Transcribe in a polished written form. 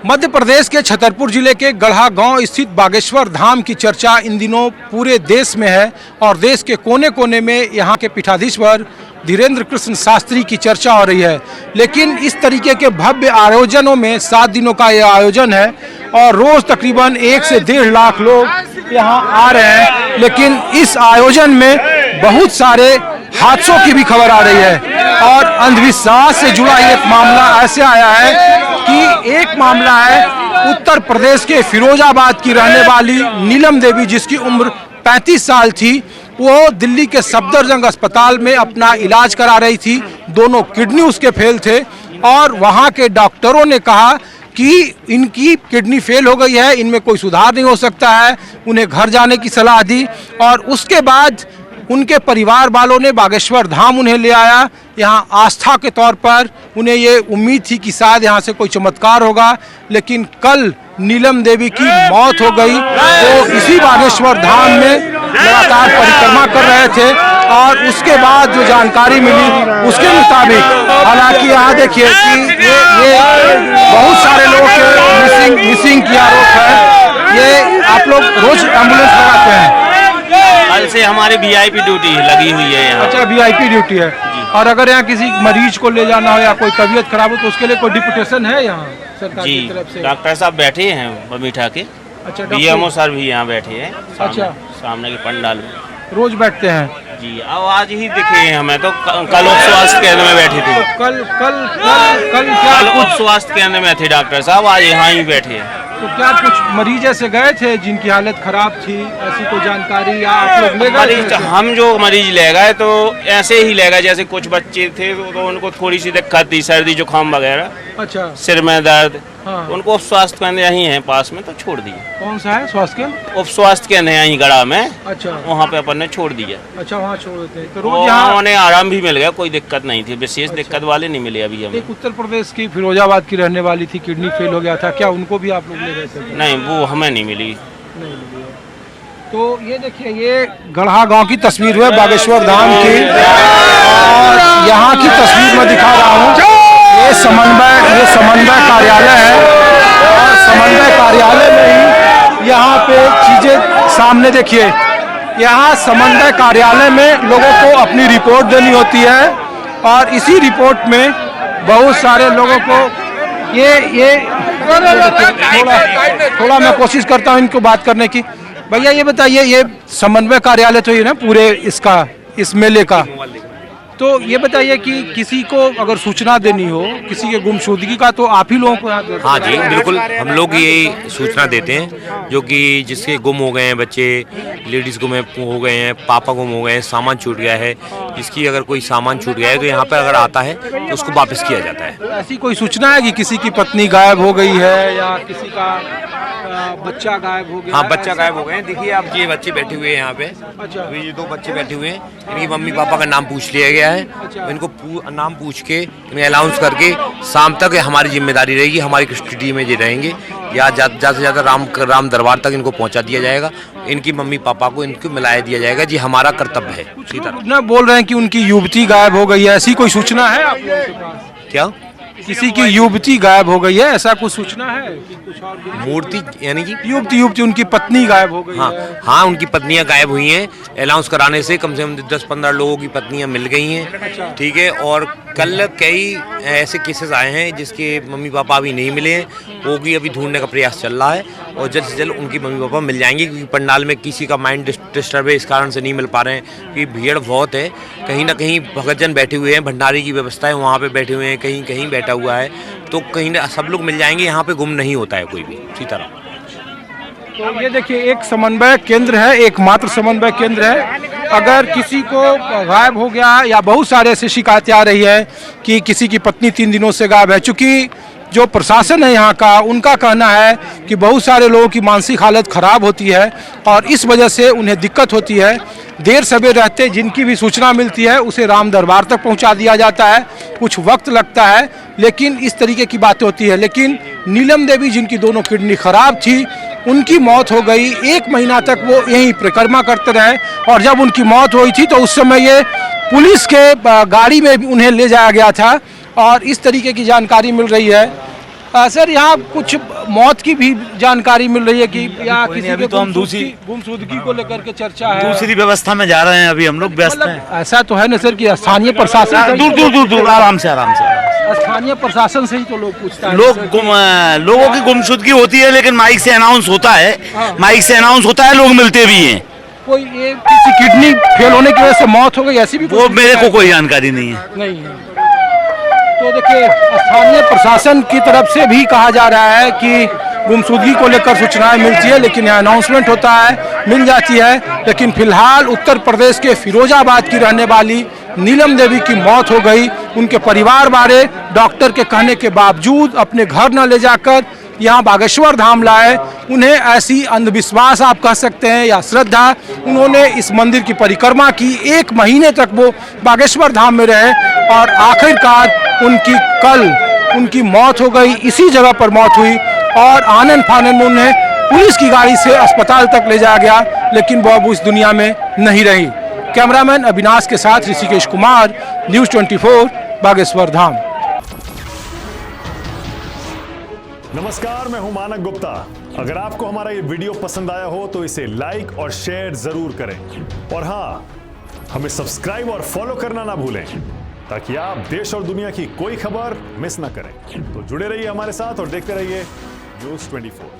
मध्य प्रदेश के छतरपुर जिले के गढ़ा गांव स्थित बागेश्वर धाम की चर्चा इन दिनों पूरे देश में है और देश के कोने कोने में यहां के पीठाधीश्वर धीरेन्द्र कृष्ण शास्त्री की चर्चा हो रही है। लेकिन इस तरीके के भव्य आयोजनों में 7 दिनों का यह आयोजन है और रोज तकरीबन 1 से 1.5 लाख लोग यहां आ रहे हैं। लेकिन इस आयोजन में बहुत सारे हादसों की भी खबर आ रही है और अंधविश्वास से जुड़ा एक मामला ऐसे आया है कि एक मामला है उत्तर प्रदेश के फिरोजाबाद की रहने वाली नीलम देवी, जिसकी उम्र 35 साल थी। वो दिल्ली के सफदरजंग अस्पताल में अपना इलाज करा रही थी। दोनों किडनी उसके फेल थे और वहाँ के डॉक्टरों ने कहा कि इनकी किडनी फेल हो गई है, इनमें कोई सुधार नहीं हो सकता है। उन्हें घर जाने की सलाह दी और उसके बाद उनके परिवार वालों ने बागेश्वर धाम उन्हें ले आया। यहाँ आस्था के तौर पर उन्हें ये उम्मीद थी कि शायद यहाँ से कोई चमत्कार होगा, लेकिन कल नीलम देवी की मौत हो गई। वो इसी बागेश्वर धाम में लगातार परिक्रमा कर रहे थे और उसके बाद जो जानकारी मिली उसके मुताबिक, हालांकि यहाँ देखिए कि ये बहुत सारे लोग के मिसिंग की आरोप है। ये आप लोग रोज एम्बुलेंस लगाते हैं? कल से हमारी वीआईपी ड्यूटी लगी हुई है यहाँ। अच्छा, वीआईपी ड्यूटी है। और अगर यहाँ किसी मरीज को ले जाना हो या कोई तबीयत खराब हो तो उसके लिए कोई डिप्यूटेशन है यहाँ सरकार की तरफ से? डॉक्टर साहब बैठे हैं बमीठा के। अच्छा, बीएमओ सर भी यहाँ बैठे हैं। अच्छा, सामने के पंडाल में रोज बैठते हैं जी। अब आज ही दिखे हैं हमें तो। कल उप स्वास्थ्य केंद्र में बैठे थे। कल क्या उप स्वास्थ्य केंद्र में थे डॉक्टर साहब, आज यहाँ ही बैठे हैं। तो क्या कुछ मरीज ऐसे गए थे जिनकी हालत खराब थी, ऐसी कोई जानकारी या आप लोग ले गए? हम जो मरीज ले गए तो ऐसे ही ले गए, जैसे कुछ बच्चे थे तो उनको थोड़ी सी दिक्कत थी, सर्दी जुकाम वगैरह। अच्छा, सिर में दर्द। हाँ। उनको उप स्वास्थ्य केंद्र यहीं है पास में, तो छोड़ दिए। कौन सा है स्वास्थ्य केंद्र? उप स्वास्थ्य केंद्र यहीं गढ़ा में। अच्छा, वहाँ पे अपन ने छोड़ दिया। अच्छा, वहाँ छोड़ देते हैं तो रोज यहाँ उन्हें आराम भी मिल गया, कोई दिक्कत नहीं थी। विशेष दिक्कत वाले नहीं मिले अभी हमें। एक उत्तर प्रदेश की फिरोजाबाद की रहने वाली थी, किडनी फेल हो गया था, क्या उनको भी आप लोग ले गए थे? नहीं, वो हमें नहीं मिली। नहीं मिली है। तो ये देखिए, ये गढ़ा गांव की तस्वीर है बागेश्वर धाम की और यहाँ की तस्वीर मैं दिखा रहा हूँ। ये समन्वय कार्यालय है और समन्वय कार्यालय में ही यहाँ पे चीजें सामने देखिए। यहाँ समन्वय कार्यालय में लोगों को अपनी रिपोर्ट देनी होती है और इसी रिपोर्ट में बहुत सारे लोगों को ये थोड़ा मैं कोशिश करता हूँ इनको बात करने की। भैया ये बताइए, ये समन्वय कार्यालय तो ये ना पूरे इस मेले का, तो ये बताइए कि किसी को अगर सूचना देनी हो किसी के गुमशुदगी का तो आप ही लोगों को यहाँ? हाँ जी, बिल्कुल हम लोग यही सूचना देते हैं, जो कि जिसके गुम हो गए हैं बच्चे, लेडीज़ गुम हो गए हैं, पापा गुम हो गए हैं, सामान छूट गया है, जिसकी अगर कोई सामान छूट गया है तो यहाँ पर अगर आता है तो उसको वापस किया जाता है। ऐसी कोई सूचना है कि किसी की पत्नी गायब हो गई है या किसी का बच्चा गायब हो गया? हाँ, बच्चा गायब हो गए हैं। देखिए आप, ये बच्चे बैठे हुए हैं यहाँ पे। अच्छा, ये 2 बच्चे बैठे हुए हैं, इनकी मम्मी पापा का नाम पूछ लिया गया है। अच्छा। इनको नाम पूछ के इन्हें अनाउंस करके शाम तक हमारी जिम्मेदारी रहेगी, हमारी कस्टडी में ये रहेंगे। या ज़्यादा से ज़्यादा राम दरबार तक इनको पहुँचा दिया जाएगा। इनकी मम्मी पापा को इनको मिलाया दिया जाएगा। जी हमारा कर्तव्य है। कुछ ना बोल रहे हैं कि उनकी युवती गायब हो गई है, ऐसी कोई सूचना है आप लोगों के पास? क्या किसी की युवती गायब हो गई है, ऐसा कुछ सूचना है कि कुछ और? मूर्ति यानी कि युवती उनकी पत्नी गायब हो गई हाँ है? हाँ, उनकी पत्नियां गायब हुई हैं। अनाउंस कराने से कम 10-15 लोगों की पत्नियां मिल गई हैं। ठीक है, और कल कई ऐसे केसेस आए हैं जिसके मम्मी पापा अभी नहीं मिले हैं, वो भी अभी ढूंढने का प्रयास चल रहा है और जल्द से जल्द उनकी मम्मी पापा मिल जाएंगे, क्योंकि पंडाल में किसी का माइंड डिस्टर्ब है, इस कारण से नहीं मिल पा रहे हैं क्योंकि भीड़ बहुत है। कहीं ना कहीं भक्तजन बैठे हुए हैं, भंडारे की व्यवस्था है वहाँ पे बैठे हुए हैं, कहीं कहीं बैठा हुआ है, तो कहीं ना सब लोग मिल जाएंगे। यहाँ पे गुम नहीं होता है कोई भी इसी तरह। तो ये देखिए, एक समन्वय केंद्र है, एकमात्र समन्वय केंद्र है। अगर किसी को गायब हो गया या बहुत सारे ऐसी शिकायतें आ रही है कि किसी की पत्नी 3 दिनों से गायब है, चूँकि जो प्रशासन है यहाँ का, उनका कहना है कि बहुत सारे लोगों की मानसिक हालत ख़राब होती है और इस वजह से उन्हें दिक्कत होती है। देर सवेर रहते जिनकी भी सूचना मिलती है उसे राम दरबार तक पहुँचा दिया जाता है, कुछ वक्त लगता है, लेकिन इस तरीके की बातें होती है। लेकिन नीलम देवी, जिनकी दोनों किडनी खराब थी, उनकी मौत हो गई। 1 महीना तक वो यहीं परिक्रमा करते रहे और जब उनकी मौत हुई थी तो उस समय ये पुलिस के गाड़ी में उन्हें ले जाया गया था और इस तरीके की जानकारी मिल रही है। सर यहाँ कुछ मौत की भी जानकारी मिल रही है कि यहाँ कोई नहीं, किसी अभी के तो हम गुमशुदगी को लेकर के चर्चा है। दूसरी व्यवस्था में जा रहे हैं, अभी हम लोग व्यस्त हैं। मतलब ऐसा तो है ना सर कि स्थानीय प्रशासन से दूर दूर दूर दूर आराम से आराम से स्थानीय प्रशासन से ही तो लोग पूछता है लोगों की गुमशुदगी होती है, लेकिन माइक से अनाउंस होता है, हाँ। माइक से अनाउंस होता है, लोग मिलते भी हैं। कोई ये किसी किडनी फेल होने की वजह से मौत हो गई ऐसी भी वो मेरे को कोई जानकारी नहीं है। नहीं है। तो देखिए स्थानीय प्रशासन की तरफ से भी कहा जा रहा है कि गुमशुदगी को लेकर सूचनाएं मिलती है, लेकिन यहाँ अनाउंसमेंट होता है, मिल जाती है। लेकिन फिलहाल उत्तर प्रदेश के फिरोजाबाद की रहने वाली नीलम देवी की मौत हो गई। उनके परिवार वाले डॉक्टर के कहने के बावजूद अपने घर न ले जाकर यहाँ बागेश्वर धाम लाए। उन्हें ऐसी अंधविश्वास आप कह सकते हैं या श्रद्धा, उन्होंने इस मंदिर की परिक्रमा की, 1 महीने तक वो बागेश्वर धाम में रहे और आखिरकार उनकी कल उनकी मौत हो गई। इसी जगह पर मौत हुई और आनन फानन में उन्हें पुलिस की गाड़ी से अस्पताल तक ले जाया गया, लेकिन वो अब उस दुनिया में नहीं रही। कैमरामैन अविनाश के साथ ऋषिकेश कुमार, न्यूज़ 24 बागेश्वर धाम। नमस्कार, मैं हूं मानक गुप्ता। अगर आपको हमारा ये वीडियो पसंद आया हो तो इसे लाइक और शेयर जरूर करें और हाँ, हमें सब्सक्राइब और फॉलो करना ना भूलें ताकि आप देश और दुनिया की कोई खबर मिस ना करें। तो जुड़े रहिए हमारे साथ और देखते रहिए न्यूज़ 24।